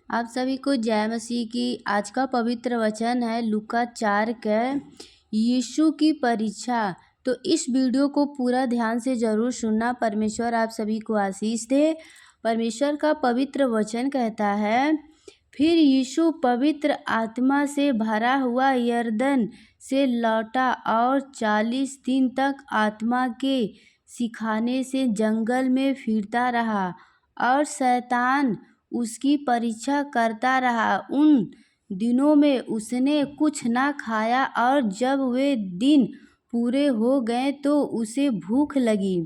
आप सभी को जय मसीह की। आज का पवित्र वचन है लूका 4 के यीशु की परीक्षा। तो इस वीडियो को पूरा ध्यान से जरूर सुनना। परमेश्वर आप सभी को आशीष दे। परमेश्वर का पवित्र वचन कहता है, फिर यीशु पवित्र आत्मा से भरा हुआ यरदन से लौटा और 40 दिन तक आत्मा के सिखाने से जंगल में फिरता रहा और शैतान उसकी परीक्षा करता रहा। उन दिनों में उसने कुछ न खाया और जब वे दिन पूरे हो गए तो उसे भूख लगी।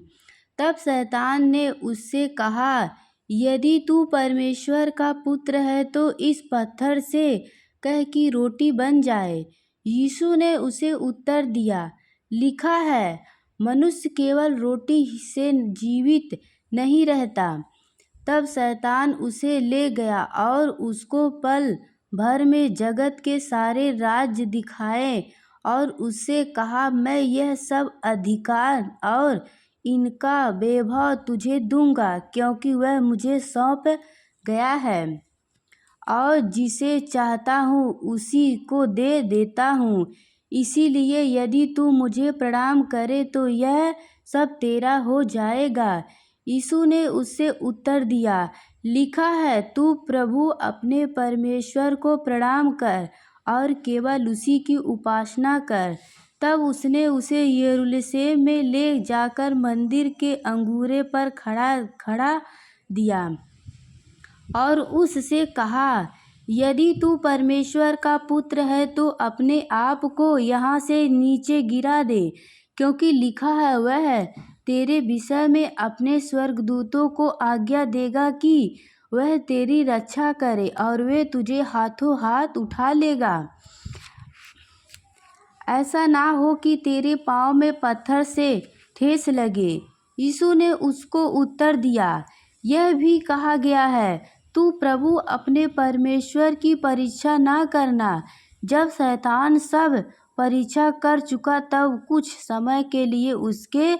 तब शैतान ने उससे कहा, यदि तू परमेश्वर का पुत्र है तो इस पत्थर से कह कि रोटी बन जाए। यीशु ने उसे उत्तर दिया, लिखा है, मनुष्य केवल रोटी से जीवित नहीं रहता। तब शैतान उसे ले गया और उसको पल भर में जगत के सारे राज्य दिखाए और उससे कहा, मैं यह सब अधिकार और इनका वैभव तुझे दूंगा, क्योंकि वह मुझे सौंप गया है और जिसे चाहता हूँ उसी को दे देता हूँ। इसीलिए यदि तू मुझे प्रणाम करे तो यह सब तेरा हो जाएगा। यीशु ने उससे उत्तर दिया, लिखा है, तू प्रभु अपने परमेश्वर को प्रणाम कर और केवल उसी की उपासना कर। तब उसने उसे यरूशलेम में ले जाकर मंदिर के अंगूरे पर खड़ा दिया और उससे कहा, यदि तू परमेश्वर का पुत्र है तो अपने आप को यहाँ से नीचे गिरा दे, क्योंकि लिखा है, वह तेरे विषय में अपने स्वर्गदूतों को आज्ञा देगा कि वह तेरी रक्षा करे और वे तुझे हाथों हाथ उठा लेगा, ऐसा ना हो कि तेरे पाँव में पत्थर से ठेस लगे। यीशु ने उसको उत्तर दिया, यह भी कहा गया है, तू प्रभु अपने परमेश्वर की परीक्षा ना करना। जब शैतान सब परीक्षा कर चुका तब कुछ समय के लिए उसके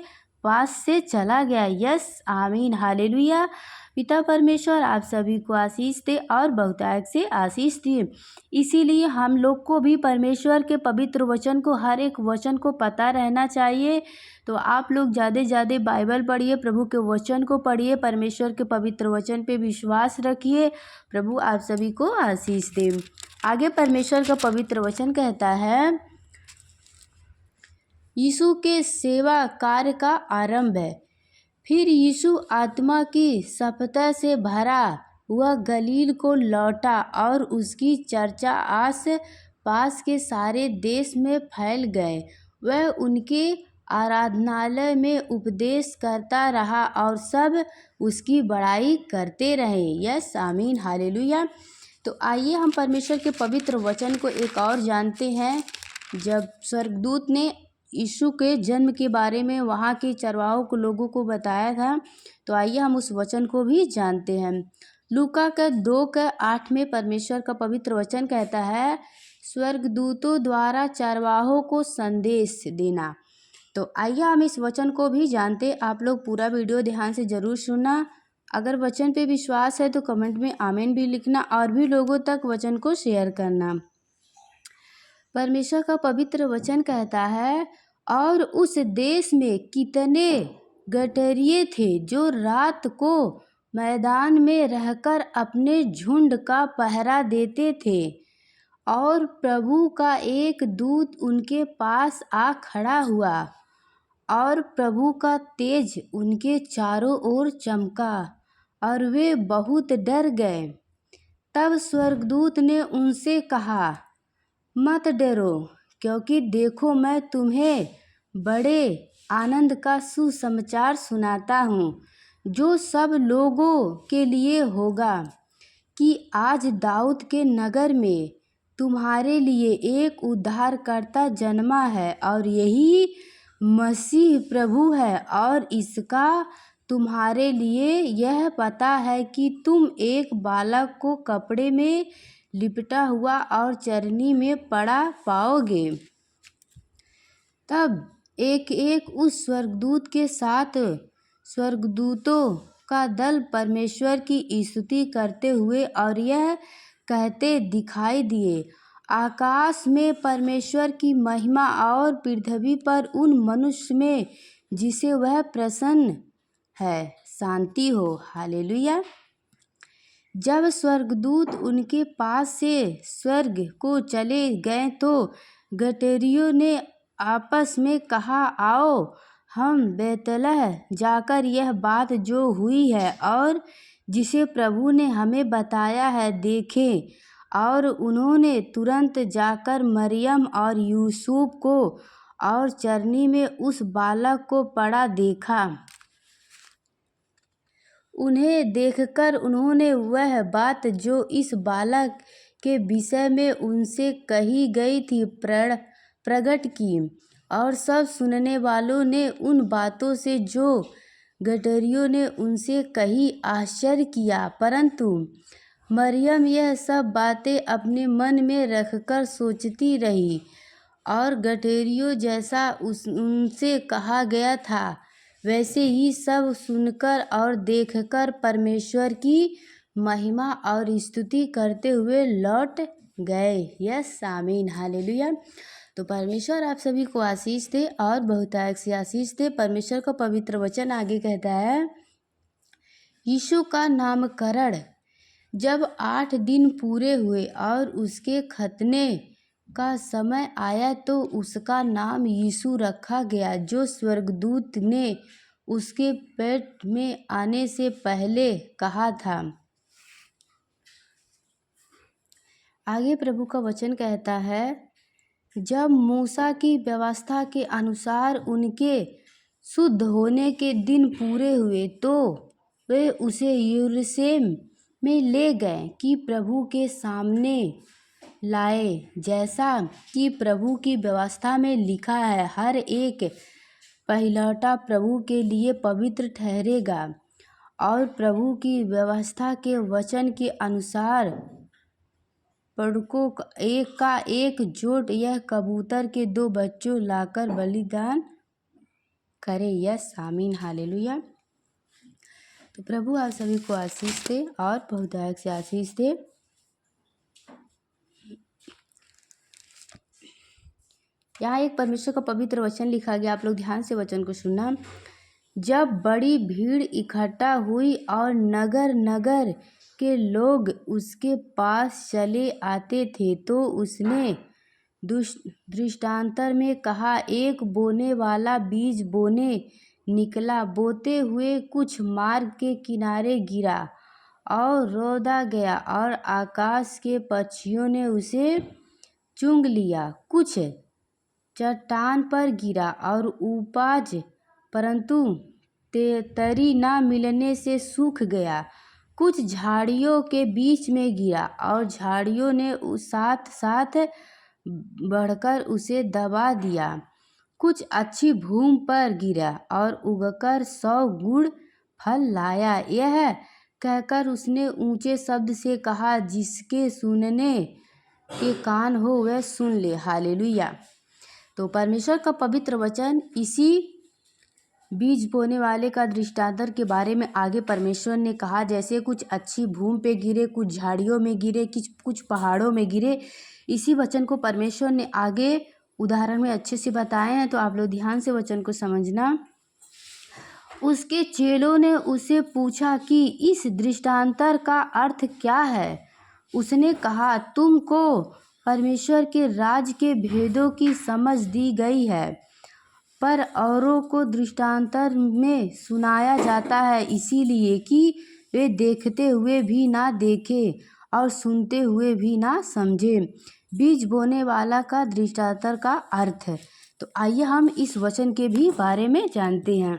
पास से चला गया। यस, आमीन, हालेलुया। पिता परमेश्वर आप सभी को आशीष दे और बहुतायत से आशीष दे। इसीलिए हम लोग को भी परमेश्वर के पवित्र वचन को, हर एक वचन को पता रहना चाहिए। तो आप लोग ज़्यादा से ज़्यादा बाइबल पढ़िए, प्रभु के वचन को पढ़िए, परमेश्वर के पवित्र वचन पे विश्वास रखिए। प्रभु आप सभी को आशीष दे। आगे परमेश्वर का पवित्र वचन कहता है, यीशु के सेवा कार्य का आरंभ है। फिर यीशु आत्मा की शपथ से भरा हुआ गलील को लौटा और उसकी चर्चा आस पास के सारे देश में फैल गए। वह उनके आराधनालय में उपदेश करता रहा और सब उसकी बड़ाई करते रहे। यस, आमीन, हालेलुया। तो आइए हम परमेश्वर के पवित्र वचन को एक और जानते हैं। जब स्वर्गदूत ने यीशु के जन्म के बारे में वहाँ के चरवाहों को लोगों को बताया था, तो आइए हम उस वचन को भी जानते हैं। लूका का 2:8 में परमेश्वर का पवित्र वचन कहता है, स्वर्गदूतों द्वारा चरवाहों को संदेश देना। तो आइए हम इस वचन को भी जानते। आप लोग पूरा वीडियो ध्यान से जरूर सुनना। अगर वचन पे विश्वास है तो कमेंट में आमीन भी लिखना और भी लोगों तक वचन को शेयर करना। परमेश्वर का पवित्र वचन कहता है, और उस देश में कितने गठरिये थे जो रात को मैदान में रहकर अपने झुंड का पहरा देते थे, और प्रभु का एक दूत उनके पास आ खड़ा हुआ और प्रभु का तेज उनके चारों ओर चमका और वे बहुत डर गए। तब स्वर्गदूत ने उनसे कहा, मत डरो, क्योंकि देखो मैं तुम्हें बड़े आनंद का सुसमाचार सुनाता हूँ, जो सब लोगों के लिए होगा, कि आज दाऊद के नगर में तुम्हारे लिए एक उद्धारकर्ता जन्मा है और यही मसीह प्रभु है। और इसका तुम्हारे लिए यह पता है कि तुम एक बालक को कपड़े में लिपटा हुआ और चरनी में पड़ा पाओगे। तब एक एक उस स्वर्गदूत के साथ स्वर्गदूतों का दल परमेश्वर की स्तुति करते हुए और यह कहते दिखाई दिए, आकाश में परमेश्वर की महिमा और पृथ्वी पर उन मनुष्य में जिसे वह प्रसन्न है शांति हो। हालेलुया। जब स्वर्गदूत उनके पास से स्वर्ग को चले गए तो गठरियों ने आपस में कहा, आओ हम बैतलह जाकर यह बात जो हुई है और जिसे प्रभु ने हमें बताया है देखें। और उन्होंने तुरंत जाकर मरियम और यूसुफ को और चरनी में उस बालक को पड़ा देखा। उन्हें देखकर उन्होंने वह बात जो इस बालक के विषय में उनसे कही गई थी प्रकट की, और सब सुनने वालों ने उन बातों से जो गठरियों ने उनसे कही आश्चर्य किया। परंतु मरियम यह सब बातें अपने मन में रखकर सोचती रही, और गठरियों जैसा उनसे कहा गया था वैसे ही सब सुनकर और देखकर परमेश्वर की महिमा और स्तुति करते हुए लौट गए। यस आमीन हालेलुया। तो परमेश्वर आप सभी को आशीष दे और बहुतायत से आशीष दे। परमेश्वर का पवित्र वचन आगे कहता है, यीशु का नामकरण जब 8 दिन पूरे हुए और उसके खतने का समय आया तो उसका नाम यीशु रखा गया, जो स्वर्गदूत ने उसके पेट में आने से पहले कहा था। आगे प्रभु का वचन कहता है, जब मूसा की व्यवस्था के अनुसार उनके शुद्ध होने के दिन पूरे हुए तो वे उसे यरूशलेम में ले गए कि प्रभु के सामने लाए, जैसा कि प्रभु की व्यवस्था में लिखा है, हर एक पहिलौठा प्रभु के लिए पवित्र ठहरेगा। और प्रभु की व्यवस्था के वचन के अनुसार पड़कों का एक जोड़ यह कबूतर के 2 बच्चों लाकर बलिदान करे। यस आमीन हालेलुया। तो प्रभु आप सभी को आशीष दे और बहुतायत से आशीष दे। यहाँ एक परमेश्वर का पवित्र वचन लिखा गया, आप लोग ध्यान से वचन को सुनना। जब बड़ी भीड़ इकट्ठा हुई और नगर नगर के लोग उसके पास चले आते थे तो उसने दृष्टांतर में कहा, एक बोने वाला बीज बोने निकला, बोते हुए कुछ मार्ग के किनारे गिरा और रौंदा गया और आकाश के पक्षियों ने उसे चुंग लिया। कुछ चट्टान पर गिरा और उपज, परंतु तरी न मिलने से सूख गया। कुछ झाड़ियों के बीच में गिरा और झाड़ियों ने साथ साथ बढ़कर उसे दबा दिया। कुछ अच्छी भूमि पर गिरा और उगकर 100 गुण फल लाया। यह कहकर उसने ऊंचे शब्द से कहा, जिसके सुनने के कान हो वह सुन ले। हालेलुया। तो परमेश्वर का पवित्र वचन इसी बीज बोने वाले का दृष्टांतर के बारे में आगे परमेश्वर ने कहा, जैसे कुछ अच्छी भूमि पे गिरे, कुछ झाड़ियों में गिरे, कुछ पहाड़ों में गिरे। इसी वचन को परमेश्वर ने आगे उदाहरण में अच्छे से बताए हैं, तो आप लोग ध्यान से वचन को समझना। उसके चेलों ने उससे पूछा कि इस दृष्टांतर का अर्थ क्या है। उसने कहा, तुमको परमेश्वर के राज के भेदों की समझ दी गई है, पर औरों को दृष्टांतर में सुनाया जाता है, इसीलिए कि वे देखते हुए भी ना देखें और सुनते हुए भी ना समझें। बीज बोने वाला का दृष्टांतर का अर्थ है। तो आइए हम इस वचन के भी बारे में जानते हैं।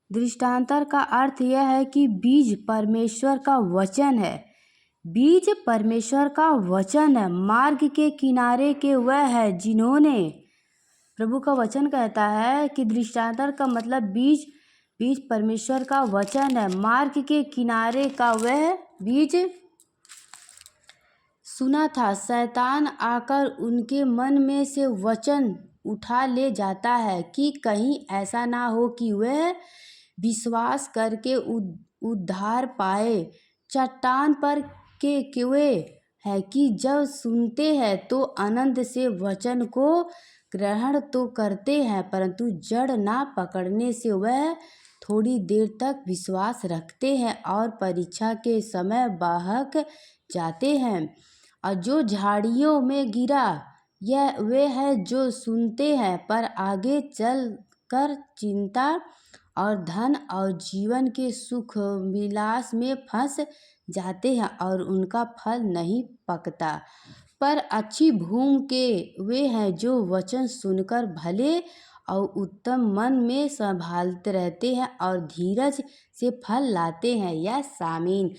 दृष्टांतर का अर्थ यह है कि बीज परमेश्वर का वचन है। बीज परमेश्वर का वचन है। मार्ग के किनारे के वह है जिन्होंने, प्रभु का वचन कहता है कि दृष्टांतर का मतलब बीज परमेश्वर का वचन है। मार्ग के किनारे का वह बीज सुना था। शैतान आकर उनके मन में से वचन उठा ले जाता है कि कहीं ऐसा ना हो कि वह विश्वास करके उद्धार पाए। चट्टान पर के कुएं है कि जब सुनते हैं तो आनंद से वचन को ग्रहण तो करते हैं, परंतु जड़ ना पकड़ने से वह थोड़ी देर तक विश्वास रखते हैं और परीक्षा के समय बहक जाते हैं। और जो झाड़ियों में गिरा यह वे है जो सुनते हैं पर आगे चल कर चिंता और धन और जीवन के सुख विलास में फंस जाते हैं और उनका फल नहीं पकता। पर अच्छी भूमि के वे हैं जो वचन सुनकर भले और उत्तम मन में संभालते रहते हैं और धीरज से फल लाते हैं। यह सामीन।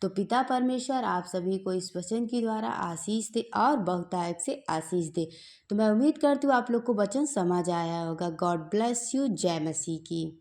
तो पिता परमेश्वर आप सभी को इस वचन के द्वारा आशीष दे और बहुतायत से आशीष दे। तो मैं उम्मीद करती हूँ आप लोग को वचन समझ आया होगा। God bless you. जय मसीह की।